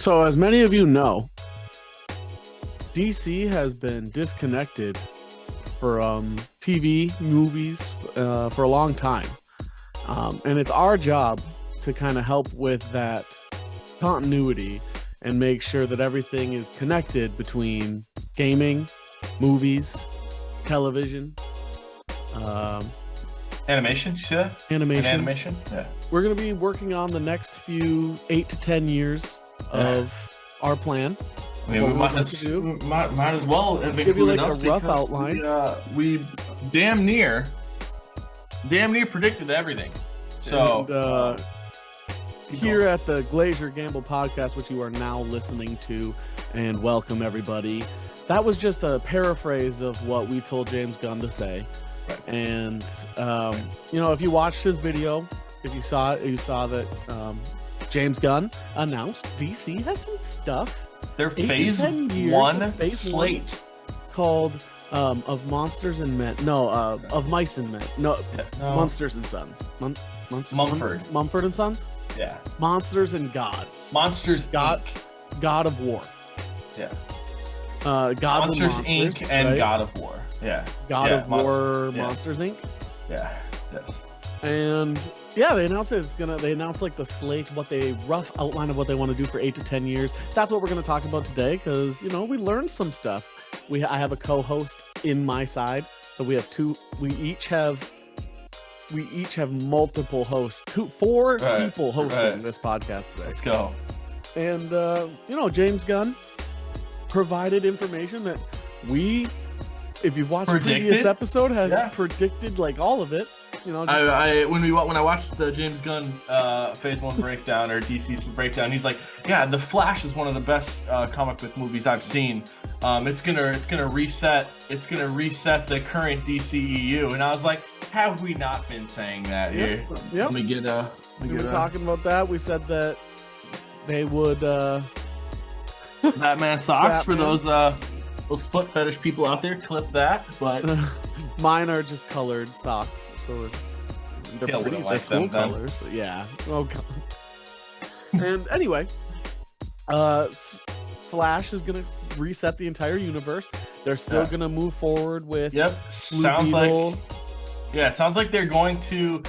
So, as many of you know, DC has been disconnected from TV, movies for a long time. And it's our job to kind of help with that continuity and make sure that everything is connected between gaming, movies, television, animation. You see that? Animation. Yeah. We're going to be working on the next few 8 to 10 years of our plan. I mean, we might as well have give you like us a rough outline. We damn near predicted everything. So here at the Glaziar Gambol podcast, which you are now listening to, and welcome everybody. That was just a paraphrase of what we told James Gunn to say. Right. And if you watched his video, if you saw it, you saw that James Gunn announced DC has some stuff. Their phase 1 slate called of Monsters and Men. No, of Mice and Men. No. Monsters and Sons. Mumford and Sons. Yeah. Monsters and Gods. Monsters God of War. Yeah. Gods Monsters and Inc. Monsters, and right? God of War. Yeah. God of War, yeah. Monsters Inc. Yeah. Yes. And yeah, they announced they announced like the slate, rough outline of what they want to do for 8 to 10 years. That's what we're going to talk about today, because we learned some stuff. I have a co-host in my side, so we have two. We each have multiple hosts. Four people hosting this podcast today. Let's go. And James Gunn provided information that if you've watched the previous episode, has predicted like all of it. When I watched the James Gunn Phase 1 breakdown or DC's breakdown, he's like, yeah, The Flash is one of the best comic book movies I've seen. It's gonna reset the current DCEU, and I was like, have we not been saying that here? Yep. We were talking about that. We said that they would Batman socks for those foot fetish people out there. Clip that, but mine are just colored socks, so they're pretty. They're cool colors. But yeah. Oh god. And anyway, Flash is gonna reset the entire universe. They're still gonna move forward with. Yep. It sounds like they're going to.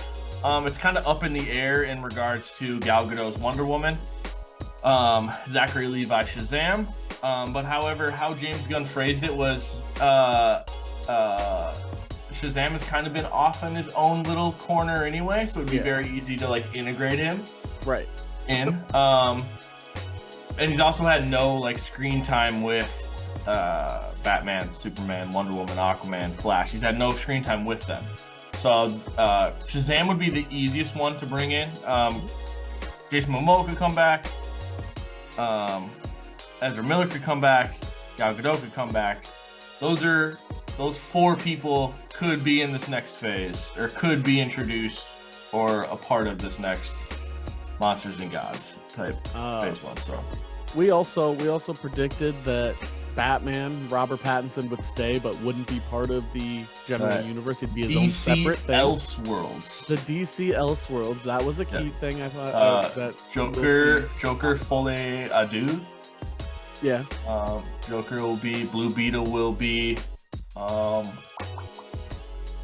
It's kind of up in the air in regards to Gal Gadot's Wonder Woman. Zachary Levi Shazam. But however, how James Gunn phrased it was Shazam has kind of been off in his own little corner anyway, so it'd be very easy to like integrate him in. And he's also had no screen time with Batman, Superman, Wonder Woman, Aquaman, Flash. He's had no screen time with them. So Shazam would be the easiest one to bring in. Jason Momoa could come back. Ezra Miller could come back. Gal Gadot could come back. Those 4 people could be in this next phase, or could be introduced, or a part of this next Monsters and Gods type phase 1. So we also predicted that Batman, Robert Pattinson would stay, but wouldn't be part of the general universe. He'd be his own separate thing. DC Elseworlds. The DC Elseworlds. That was a key thing. I thought that Joker Folie à Deux. Yeah. Joker will be, Blue Beetle will be.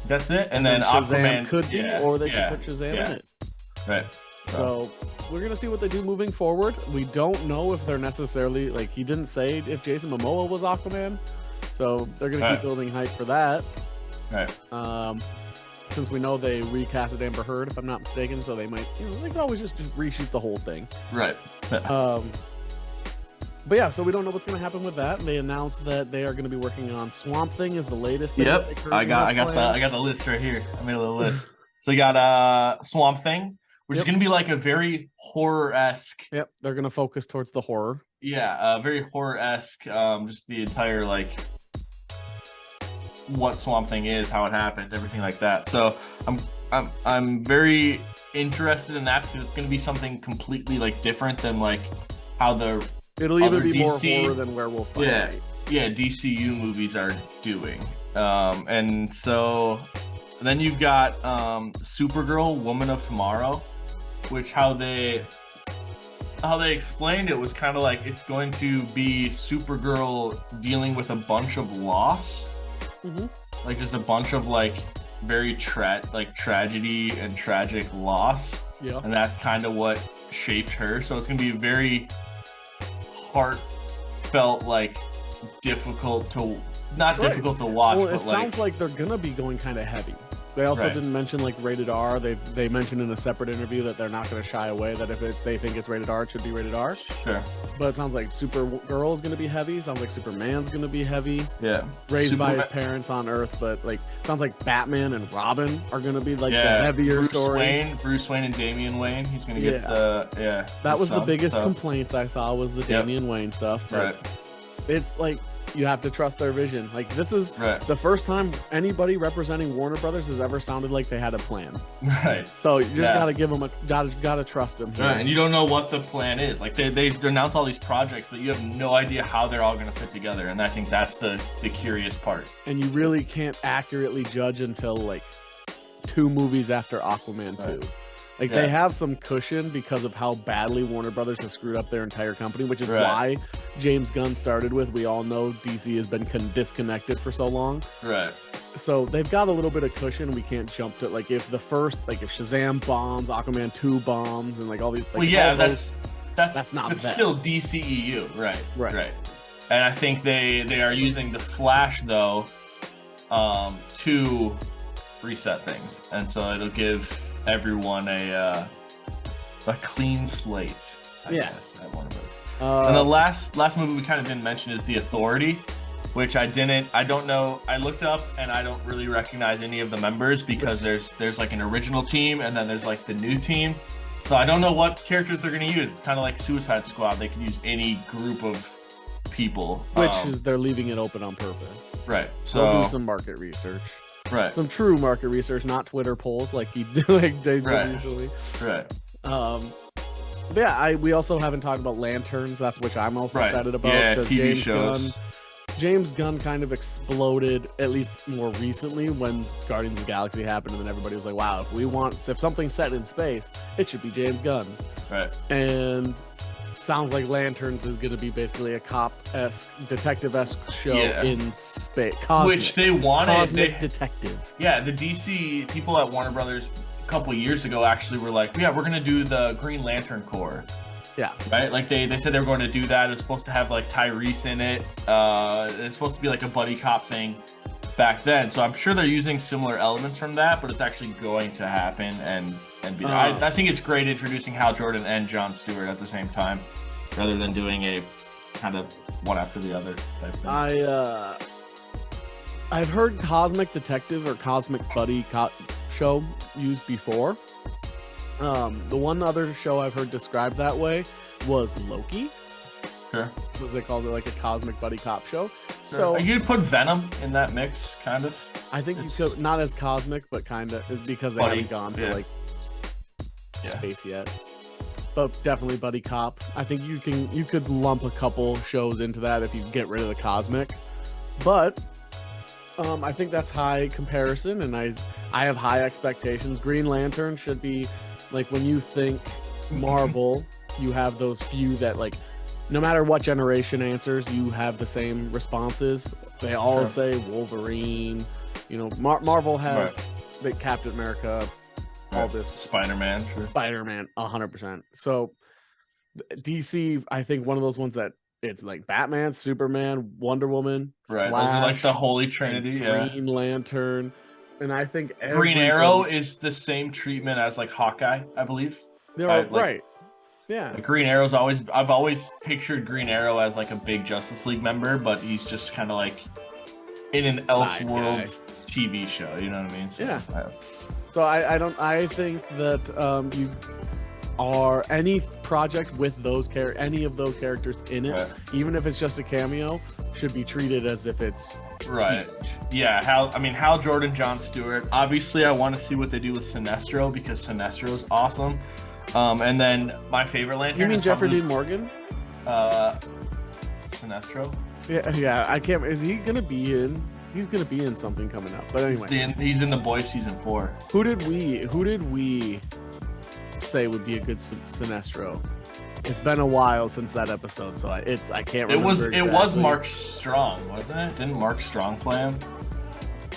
That's it. And then Shazam Aquaman could be, or they could put Shazam in it. Right. So we're gonna see what they do moving forward. We don't know if they're necessarily he didn't say if Jason Momoa was Aquaman, so they're gonna keep building hype for that. Right. Since we know they recasted Amber Heard, if I'm not mistaken, so they might they could always just reshoot the whole thing. Right. But yeah, so we don't know what's going to happen with that. They announced that they are going to be working on Swamp Thing is the latest. Yep, I got the list right here. I made a little list. So you got Swamp Thing, which is going to be like a very horror-esque. Yep, they're going to focus towards the horror. Yeah, very horror-esque. Just the entire what Swamp Thing is, how it happened, everything like that. So I'm very interested in that, because it's going to be something completely different than how the it'll either be more horror than werewolf by night. Yeah, DCU movies are doing. And then you've got Supergirl, Woman of Tomorrow, which how they how they explained it was kind of like it's going to be Supergirl dealing with a bunch of loss, like just a bunch of like very tragedy and tragic loss, and that's kind of what shaped her. So it's gonna be very heartfelt, like difficult to difficult to watch. Well, but it sounds like they're gonna be going kind of heavy. They also didn't mention like rated R. They mentioned in a separate interview that they're not going to shy away, that if they think it's rated R, it should be rated R. Sure. But it sounds like Supergirl is going to be heavy. Sounds like Superman's going to be heavy. Yeah. Raised by his parents on Earth, but like sounds like Batman and Robin are going to be like the heavier story. Bruce Wayne and Damian Wayne. He's going to get That was the biggest complaints I saw was the Damian Wayne stuff. But it's like, you have to trust their vision. Like, this is the first time anybody representing Warner Brothers has ever sounded like they had a plan. Right. So you just gotta give them gotta trust them. Right. And you don't know what the plan is. Like they announce all these projects, but you have no idea how they're all gonna fit together. And I think that's the curious part. And you really can't accurately judge until like 2 movies after Aquaman 2. Like they have some cushion because of how badly Warner Brothers has screwed up their entire company, which is why James Gunn started with, we all know DC has been disconnected for so long. Right. So they've got a little bit of cushion. We can't jump to like if Shazam bombs, Aquaman 2 bombs, and like all these. Like, that's not still DCEU, right. And I think they are using the Flash though, to reset things, and so it'll give everyone a clean slate. I guess, at one of those. And the last movie we kind of didn't mention is The Authority, which I don't know. I looked up and I don't really recognize any of the members because there's like an original team and then there's like the new team. So I don't know what characters they're going to use. It's kind of like Suicide Squad. They can use any group of people. Which is they're leaving it open on purpose. Right. So they'll do some market research. Right. Some true market research, not Twitter polls like they did recently. Right. We also haven't talked about Lanterns, that's which I'm also excited about. Yeah, TV shows. James Gunn kind of exploded, at least more recently, when Guardians of the Galaxy happened, and then everybody was like, wow, if something's set in space, it should be James Gunn. Right. And sounds like Lanterns is going to be basically a cop-esque, detective-esque show in space. Which they wanted. Cosmic detective. Yeah, the DC people at Warner Brothers a couple of years ago actually were like, we're going to do the Green Lantern Corps. Yeah. Right? Like they said they were going to do that. It was supposed to have like Tyrese in it. It's supposed to be like a buddy cop thing back then. So I'm sure they're using similar elements from that, but it's actually going to happen and be there. I think it's great introducing Hal Jordan and Jon Stewart at the same time, rather than doing a kind of one after the other type thing. I've heard Cosmic Detective or Cosmic Buddy Cop show used before. The one other show I've heard described that way was Loki. Sure. Was they called it like a Cosmic Buddy Cop show? Sure. So you could put Venom in that mix, kind of. I think you could, not as cosmic, but kind of, because they haven't gone to like space yet. But definitely Buddy Cop. I think you could lump a couple shows into that if you get rid of the cosmic. But I think that's high comparison, and I have high expectations. Green Lantern should be like, when you think Marvel, you have those few that like, no matter what generation answers, you have the same responses. They all say Wolverine. You know, Marvel has the Captain America, all this. Spider-Man. Sure. Spider-Man, 100%. So DC, I think one of those ones that it's like Batman, Superman, Wonder Woman, Flash, those are like the Holy Trinity. Green Lantern, and I think Green Arrow is the same treatment as like Hawkeye, I believe. They're right. Yeah. Like Green Arrow's I've always pictured Green Arrow as like a big Justice League member, but he's just kind of like in an Elseworlds TV show. You know what I mean? So, So I think that you are any project with any of those characters in it, even if it's just a cameo, should be treated as if it's huge. Yeah. Hal Jordan, Jon Stewart. Obviously, I want to see what they do with Sinestro, because Sinestro is awesome. And then my favorite Lantern. You mean Jeffrey Dean Morgan? Sinestro. Yeah. I can't. Is he gonna be in? He's gonna be in something coming up. But anyway, he's in The Boys season 4. Who did we say would be a good Sinestro? It's been a while since that episode, so I can't remember. It was Mark Strong, wasn't it? Didn't Mark Strong play him?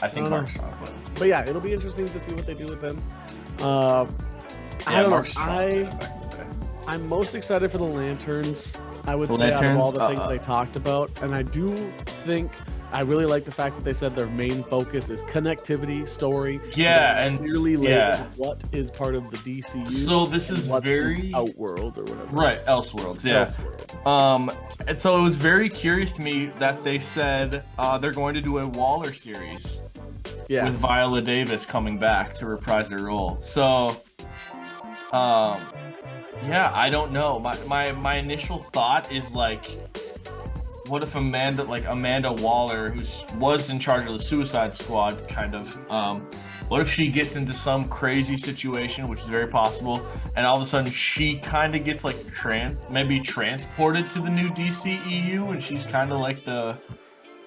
I think Mark Strong played him. But yeah, it'll be interesting to see what they do with them. I'm most excited for the Lanterns. I would say out of all the things they talked about, and I do think I really like the fact that they said their main focus is connectivity, story. Yeah, and clearly what is part of the DCU. So this is very Outworld or whatever. Right, Elseworlds. Yeah. Elseworld. And so it was very curious to me that they said they're going to do a Waller series. Yeah. With Viola Davis coming back to reprise her role. So, yeah, I don't know. My initial thought is like, what if Amanda Waller, who was in charge of the Suicide Squad, kind of, what if she gets into some crazy situation, which is very possible, and all of a sudden she kind of gets like maybe transported to the new DCEU, and she's kind of like the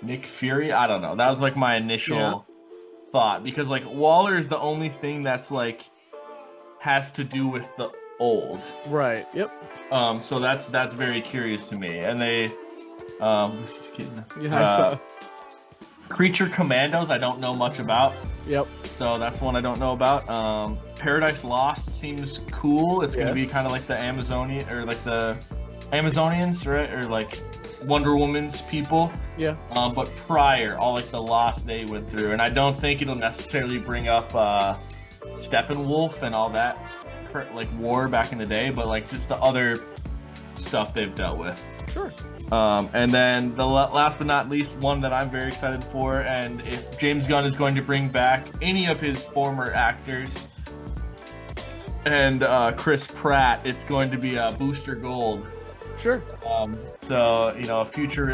Nick Fury? I don't know. That was like my initial thought, because like Waller is the only thing that's like has to do with the old. Right. Yep. So that's very curious to me, and they. Lucy's kidding. Yeah. Creature Commandos, I don't know much about. Yep. So that's one I don't know about. Paradise Lost seems cool. It's gonna be kind of like the Amazonian or like the Amazonians, right? Or like Wonder Woman's people. Yeah. But prior, all like the loss they went through, and I don't think it'll necessarily bring up Steppenwolf and all that like war back in the day, but like just the other stuff they've dealt with. Sure. And then the last but not least, one that I'm very excited for, and if James Gunn is going to bring back any of his former actors and Chris Pratt, it's going to be Booster Gold. Sure. So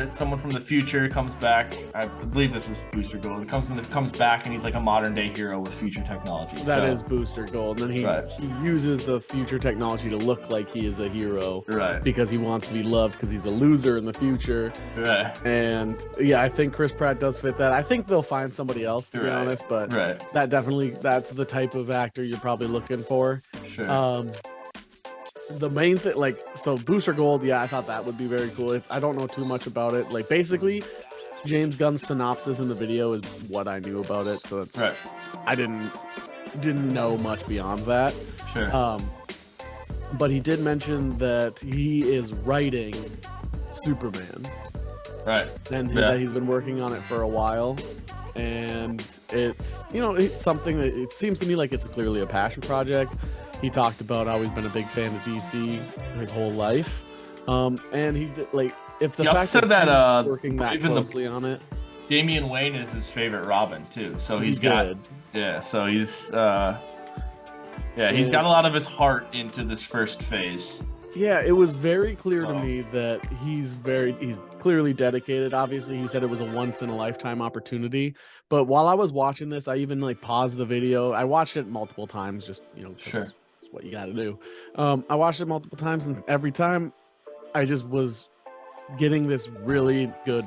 someone from the future comes back. I believe this is Booster Gold. Comes back, and he's like a modern day hero with future technology. That is Booster Gold, and he uses the future technology to look like he is a hero, right? Because he wants to be loved, because he's a loser in the future, right? And yeah, I think Chris Pratt does fit that. I think they'll find somebody else, to be honest, but that's the type of actor you're probably looking for. Sure. The main thing, so Booster Gold, I thought that would be very cool. I don't know too much about it. Like, basically, James Gunn's synopsis in the video is what I knew about it, so it's I didn't know much beyond that. Sure. But he did mention that he is writing Superman. Right. And that he's been working on it for a while. And it's, it's something that it seems to me like it's clearly a passion project. He talked about how he's been a big fan of DC his whole life. And he did, if the fact said that working that closely on it. Damian Wayne is his favorite Robin too. So he's got he's he's got a lot of his heart into this first phase. Yeah, it was very clear to me that he's clearly dedicated. Obviously, he said it was a once in a lifetime opportunity. But while I was watching this, I even paused the video. I watched it multiple times, just Sure. What you got to do. I watched it multiple times, and every time I just was getting this really good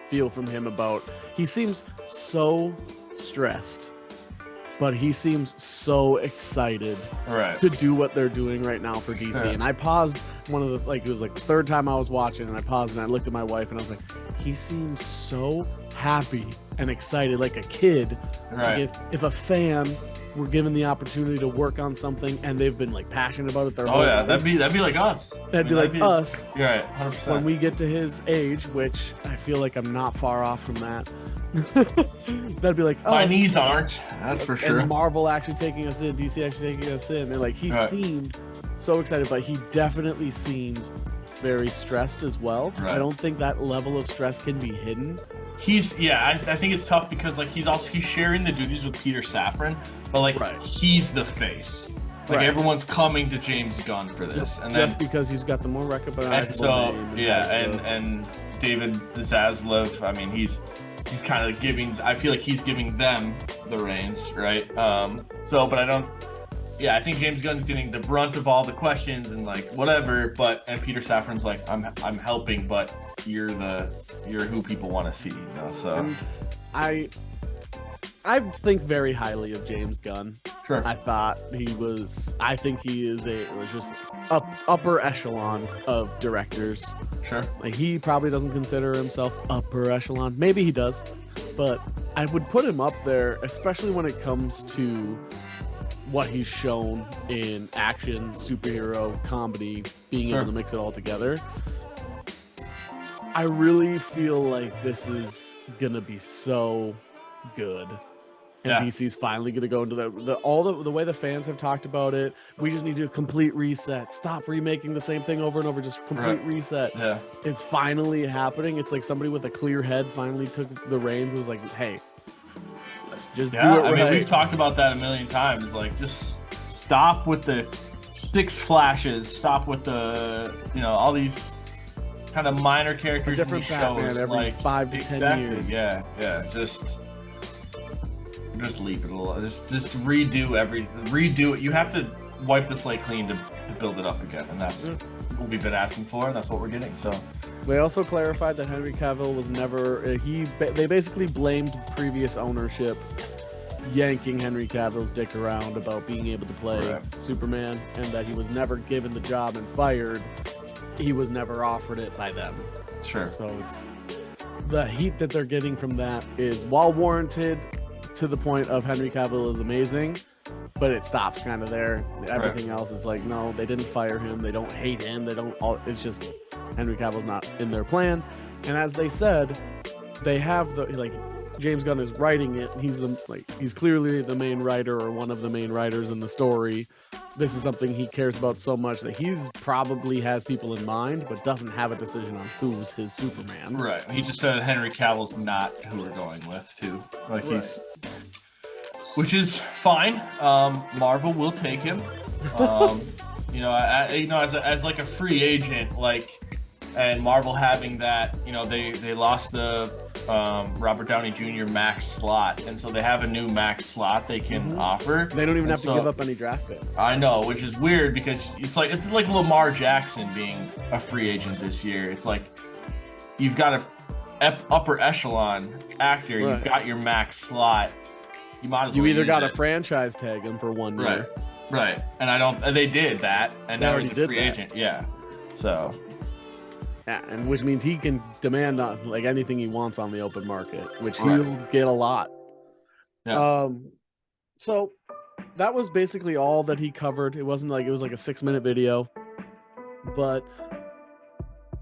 feel from him about, he seems so stressed, but he seems so excited to do what they're doing right now for DC. And I paused it was like the third time I was watching, and I paused and I looked at my wife and I was like, he seems so happy and excited, like a kid. Right. If a fan were given the opportunity to work on something and they've been passionate about it their whole life, that'd be like us. That'd be us. You're right, 100%. When we get to his age, which I feel like I'm not far off from that. That'd be like us. My knees aren't. That's for sure. And Marvel actually taking us in, DC actually taking us in, and he seemed so excited, but he definitely seemed very stressed as well. Right. I don't think that level of stress can be hidden. I think it's tough because he's sharing the duties with Peter Safran, but he's the face. Everyone's coming to James Gunn for this, and just because he's got the more recognizable name. And David Zaslav. I mean, he's kind of giving. I feel like he's giving them the reins, right? But I don't. Yeah, I think James Gunn's getting the brunt of all the questions and whatever. And Peter Safran's I'm helping, but you're who people want to see, So and I think very highly of James Gunn. Sure. I think he is just upper echelon of directors. Sure. Like, he probably doesn't consider himself upper echelon. Maybe he does, but I would put him up there, especially when it comes to what he's shown in action, superhero, comedy, being able to mix it all together. I really feel like this is gonna be so good. And DC's finally going to go into the way the fans have talked about it. We just need to do a complete reset. Stop remaking the same thing over and over. Just complete reset. Yeah. It's finally happening. It's like somebody with a clear head finally took the reins. It was like, hey, let's just do it right. I mean, we've talked about that a million times. Like, just stop with the 6 flashes. Stop with the, all these kind of minor characters. Different Batman every like 5 to 10 years. Yeah. Just leave it alone. Just redo it. You have to wipe the slate clean to build it up again, and that's what we've been asking for, and that's what we're getting. So they also clarified that Henry Cavill was never they basically blamed previous ownership yanking Henry Cavill's dick around about being able to play Superman, and that he was never given the job and fired. He was never offered it by them. Sure. So it's the heat that they're getting from that is well warranted, to the point of Henry Cavill is amazing, but it stops kind of there. Everything else is like, no, they didn't fire him. They don't hate him. It's just Henry Cavill's not in their plans. And as they said, they have James Gunn is writing it. He's clearly the main writer or one of the main writers in the story. This is something he cares about so much that he's probably has people in mind, but doesn't have a decision on who's his Superman. Right. He just said Henry Cavill's not who we're going with, too. Which is fine. Marvel will take him. As like a free agent, and Marvel having that, they lost the Robert Downey Jr. max slot, and so they have a new max slot they can offer. They don't even have to give up any draft picks. I know, which is weird because it's like Lamar Jackson being a free agent this year. It's like you've got a upper echelon actor, you've got your max slot. You might as well. You either got to franchise tag him for 1 year, right? And they did that, and now he's a free agent. Yeah, so. Yeah, and which means he can demand anything he wants on the open market, which he'll get a lot. Yeah. So that was basically all that he covered. It wasn't it was like a 6-minute video, but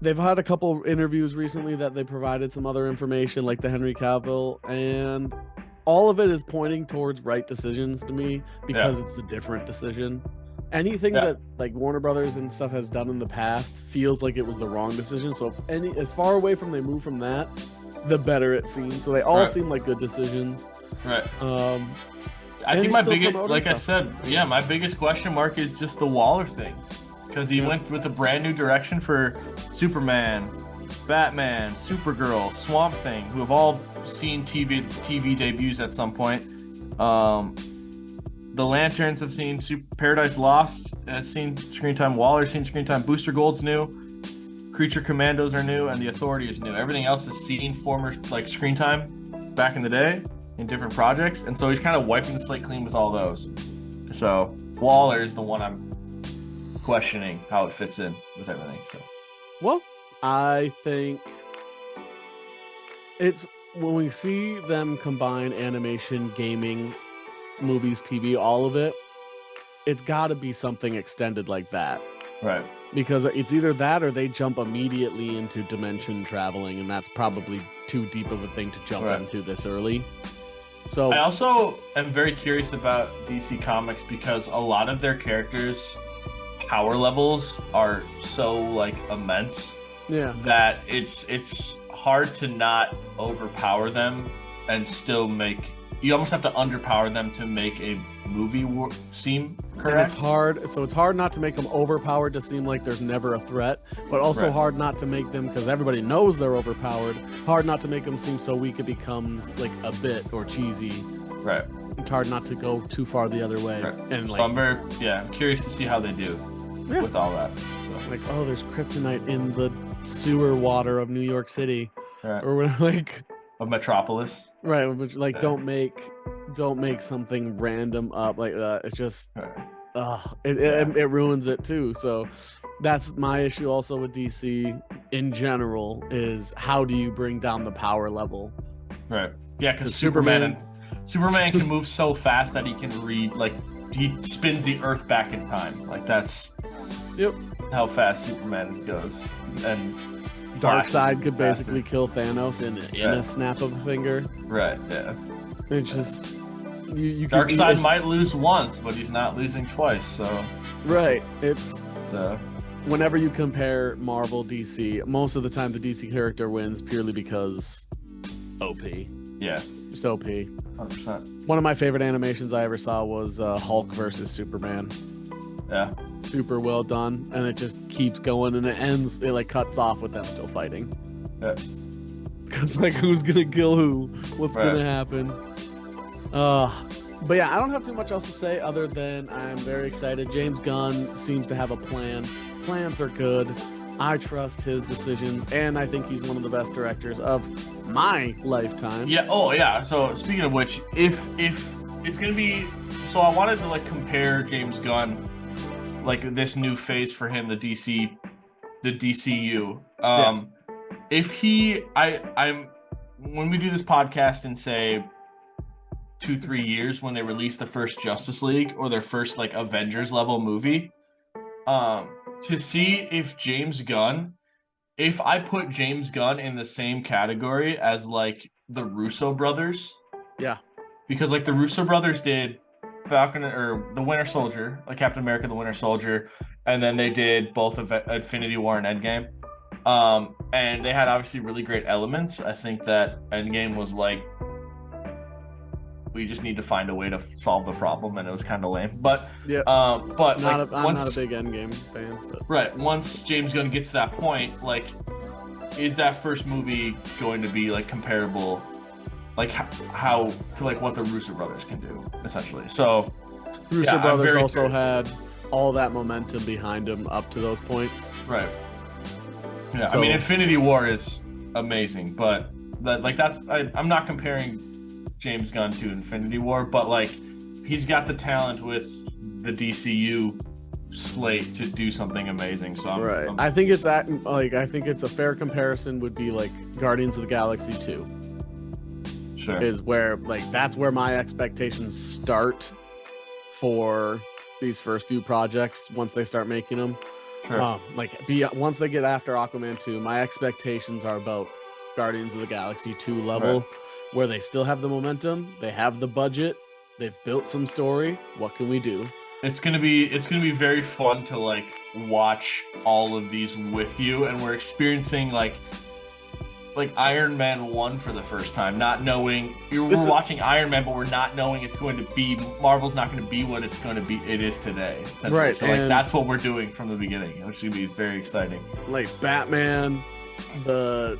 they've had a couple interviews recently that they provided some other information, like the Henry Cavill, and all of it is pointing towards right decisions to me because it's a different decision. Anything that Warner Brothers and stuff has done in the past feels like it was the wrong decision. So as far away from they move from that, the better it seems. So they all seem like good decisions. Right. I think my biggest, I said, my biggest question mark is just the Waller thing, because he went with a brand new direction for Superman, Batman, Supergirl, Swamp Thing, who have all seen TV debuts at some point. The Lanterns have seen Paradise Lost has seen screen time. Waller's seen screen time. Booster Gold's new. Creature Commandos are new, and the Authority is new. Everything else has seen former screen time back in the day in different projects, and so he's kind of wiping the slate clean with all those. So Waller is the one I'm questioning how it fits in with everything. So, well, I think it's when we see them combine animation, gaming, movies, TV, all of it, it's got to be something extended like that. Right. Because it's either that or they jump immediately into dimension traveling, and that's probably too deep of a thing to jump into this early. So I also am very curious about DC Comics because a lot of their characters' power levels are so immense that it's hard to not overpower them and still make. You almost have to underpower them to make a movie seem correct. And it's hard. So it's hard not to make them overpowered to seem like there's never a threat, but also hard not to make them, because everybody knows they're overpowered, hard not to make them seem so weak it becomes a bit or cheesy. Right. It's hard not to go too far the other way. Right. And so I'm curious to see how they do with all that. So. There's kryptonite in the sewer water of New York City. Right. Or of Metropolis. Right, which don't make something random up like that. It's just it ruins it too. So that's my issue also with DC in general, is how do you bring down the power level? Right. Yeah, because Superman can move so fast that he can read, like, he spins the Earth back in time. Like, that's how fast Superman goes. And Darkseid could basically kill Thanos in a snap of a finger. Right. Yeah. It's just Darkseid might lose once, but he's not losing twice. So right. It's whenever you compare Marvel DC, most of the time the DC character wins purely because OP. Yeah. Just OP. 100%. One of my favorite animations I ever saw was Hulk versus Superman. Yeah. Super well done, and it just keeps going, and it like cuts off with them still fighting. Yeah. Because like, who's gonna kill who? What's gonna happen? But yeah, I don't have too much else to say other than I'm very excited. James Gunn seems to have a plan. Plans are good. I trust his decision, and I think he's one of the best directors of my lifetime. Yeah. Oh, yeah. So speaking of which, if it's gonna be, so I wanted to like compare James Gunn, like this new phase for him, the DCU. If I'm when we do this podcast in say 2-3 years, when they release the first Justice League or their first like Avengers level movie, to see if I put James Gunn in the same category as like the Russo brothers. Yeah. Because like the Russo brothers did Falcon or the Winter Soldier, like Captain America, the Winter Soldier, and then they did both of Infinity War and Endgame. And they had obviously really great elements. I think that Endgame was like, we just need to find a way to solve the problem, and it was kind of lame. But I'm not a big Endgame fan. But. Right, once James Gunn gets to that point, like, is that first movie going to be like comparable, like how to like what the Russo brothers can do, essentially? So Russo brothers also had all that momentum behind them up to those points. Right. Yeah, so, I mean, Infinity War is amazing, but I'm not comparing James Gunn to Infinity War, but like he's got the talent with the DCU slate to do something amazing. So I think it's a fair comparison would be like Guardians of the Galaxy 2. Sure. Is where like that's where my expectations start for these first few projects once they start making them. Sure. Once they get after Aquaman 2, my expectations are about Guardians of the Galaxy 2 level. Right. Where they still have the momentum, they have the budget, they've built some story. What can we do? It's gonna be very fun to like watch all of these with you, and we're experiencing like Iron Man 1 for the first time, not knowing we're watching Iron Man, but we're not knowing it's going to be Marvel's not going to be what it's going to be. It is today, essentially. Right. So like that's what we're doing from the beginning, which is gonna be very exciting. Like Batman, the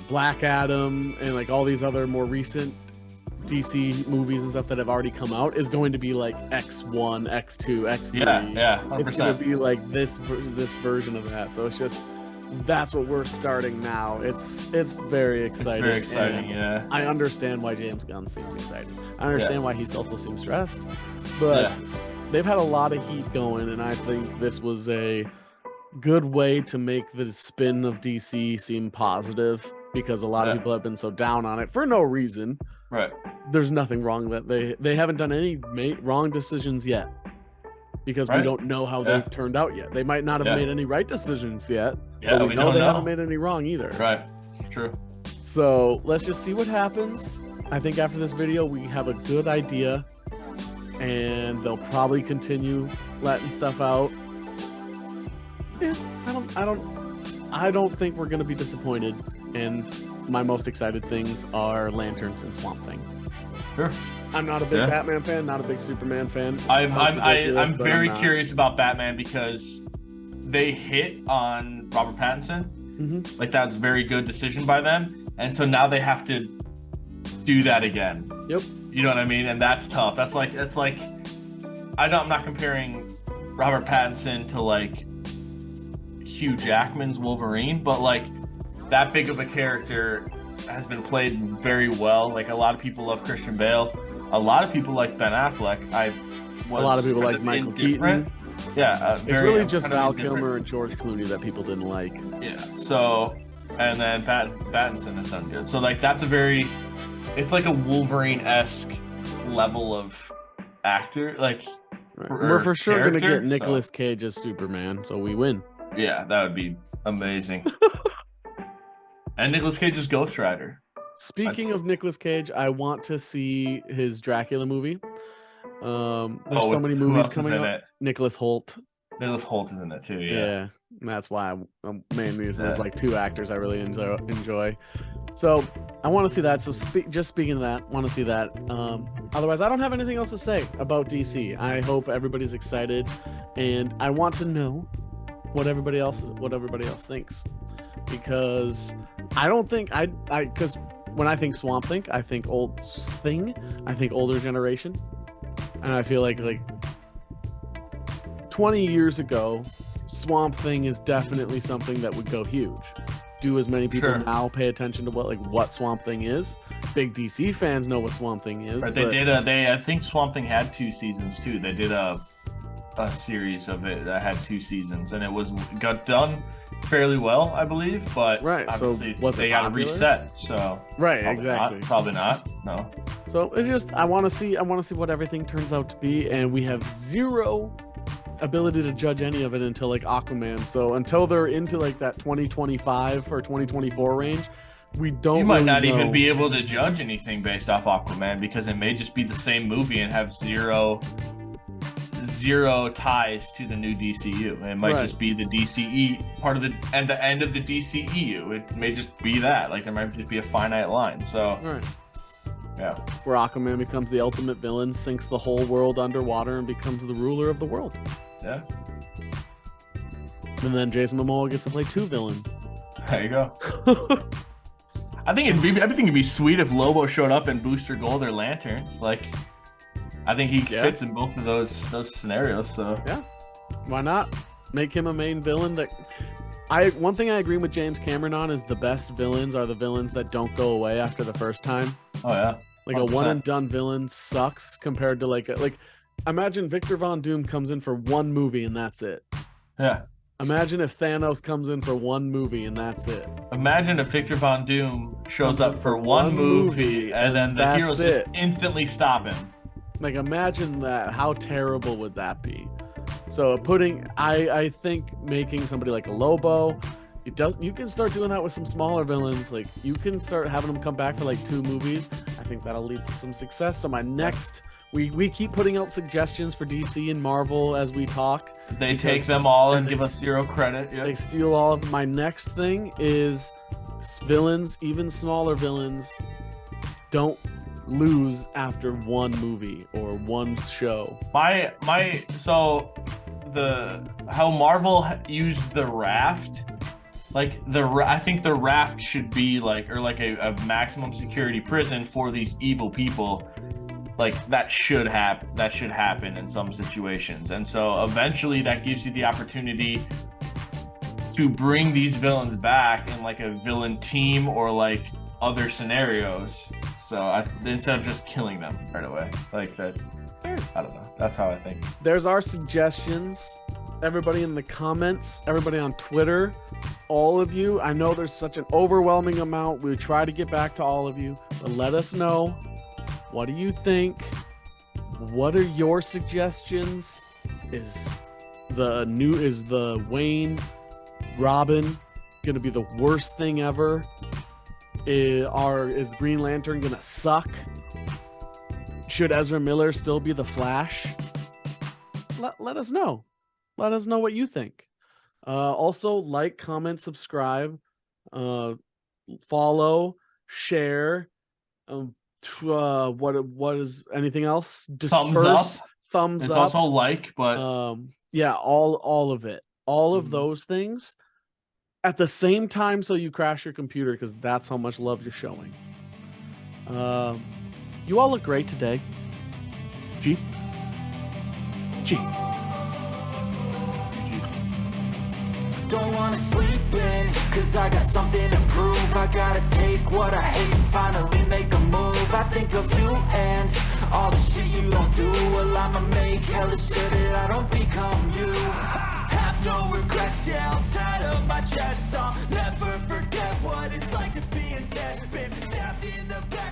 Black Adam, and like all these other more recent DC movies and stuff that have already come out is going to be like X1, X2, X3. Yeah, 100%. It's going to be like this version of that. So it's just that's what we're starting now. It's very exciting. It's very exciting, yeah. I understand why James Gunn seems excited. I understand why he also seems stressed, but they've had a lot of heat going, and I think this was a good way to make the spin of DC seem positive, because a lot of people have been so down on it for no reason. Right. There's nothing wrong that they haven't done any wrong decisions yet, because we don't know how they've turned out yet. They might not have made any right decisions yet. Yeah, but we know they haven't made any wrong either. Right. True. So let's just see what happens. I think after this video we have a good idea, and they'll probably continue letting stuff out. Yeah, I don't think we're gonna be disappointed, and my most excited things are Lanterns and Swamp Thing. Sure. I'm not a big Batman fan, not a big Superman fan. I'm very curious about Batman because they hit on Robert Pattinson. Mm-hmm. Like that's a very good decision by them, and so now they have to do that again. Yep. You know what I mean? And that's tough. That's like I'm not comparing Robert Pattinson to like Hugh Jackman's Wolverine, but like that big of a character has been played very well. Like a lot of people love Christian Bale, a lot of people like Ben Affleck. was a lot of people like Michael Keaton. Yeah, it's really just Val Kilmer and George Clooney that people didn't like. Yeah. So, and then Pattinson has done good. So like that's it's like a Wolverine-esque level of actor. Like we're for sure gonna get Nicolas Cage as Superman, so we win. Yeah, that would be amazing. And Nicolas Cage is Ghost Rider. Speaking of Nicolas Cage, I want to see his Dracula movie. There's so many movies coming out. Nicholas Hoult. Nicholas Hoult is in it too. Yeah, and that's why I'm mainly there's like two actors I really enjoy. So I want to see that. So just speaking of that, want to see that. Otherwise, I don't have anything else to say about DC. I hope everybody's excited, and I want to know what everybody else thinks, because I don't think because when I think Swamp Thing, I think older generation, and I feel like 20 years ago, Swamp Thing is definitely something that would go huge. Do as many people now pay attention to what Swamp Thing is? Big DC fans know what Swamp Thing is. Right, I think Swamp Thing had 2 seasons too. They did a series of it that had 2 seasons, and got done fairly well, I believe. But obviously they got to reset. So probably not. No. So it's just I want to see what everything turns out to be, and we have zero ability to judge any of it until like Aquaman. So until they're into like that 2025 or 2024 range, we don't. You might not even be able to judge anything based off Aquaman, because it may just be the same movie and have zero ties to the new DCU. It might just be the DCE part of the end of the DCEU. It may just be that. Like there might just be a finite line. So yeah. Where Aquaman becomes the ultimate villain, sinks the whole world underwater, and becomes the ruler of the world. Yeah. And then Jason Momoa gets to play 2 villains. There you go. I think it'd be sweet if Lobo showed up in Booster Gold or Lanterns. Like, I think he fits in both of those scenarios. So yeah, why not make him a main villain? One thing I agree with James Cameron on is the best villains are the villains that don't go away after the first time. Oh yeah. 100%. Like a one and done villain sucks compared to like imagine Victor Von Doom comes in for 1 movie and that's it. Yeah. Imagine if Thanos comes in for 1 movie and that's it. Imagine if Victor Von Doom shows up for one movie and then the heroes just instantly stop him. Like imagine that. How terrible would that be? So I think making somebody like a Lobo, you can start doing that with some smaller villains. Like you can start having them come back for like 2 movies. I think that'll lead to some success. So my next, we keep putting out suggestions for DC and Marvel as we talk. They take them all and give us 0 credit. Yep. They steal all of my next thing is villains, even smaller villains, don't lose after 1 movie or 1 show. How Marvel used the Raft, I think the Raft should be a maximum security prison for these evil people. Like that should happen in some situations, and so eventually that gives you the opportunity to bring these villains back in like a villain team or like other scenarios. So instead of just killing them right away, like that. I don't know. That's how I think. There's our suggestions. Everybody in the comments, everybody on Twitter, all of you. I know there's such an overwhelming amount. We try to get back to all of you, but let us know. What do you think? What are your suggestions? Is the Wayne Robin gonna be the worst thing ever? Is Green Lantern gonna suck? Should Ezra Miller still be the Flash? Let us know. Let us know what you think. Also, like, comment, subscribe, follow, share. What is anything else? Disperse. Thumbs up. It's also like, but yeah, all of it. All of those things at the same time, so you crash your computer, because that's how much love you're showing. You all look great today. G. Don't wanna sleep in, cause I got something to prove. I gotta take what I hate and finally make a move. I think of you and all the shit you don't do. Well, I'ma make hella sure that I don't become you. Have no regrets, yeah, I'm tied up my chest. I'll never forget what it's like to be in debt. Been stabbed in the back.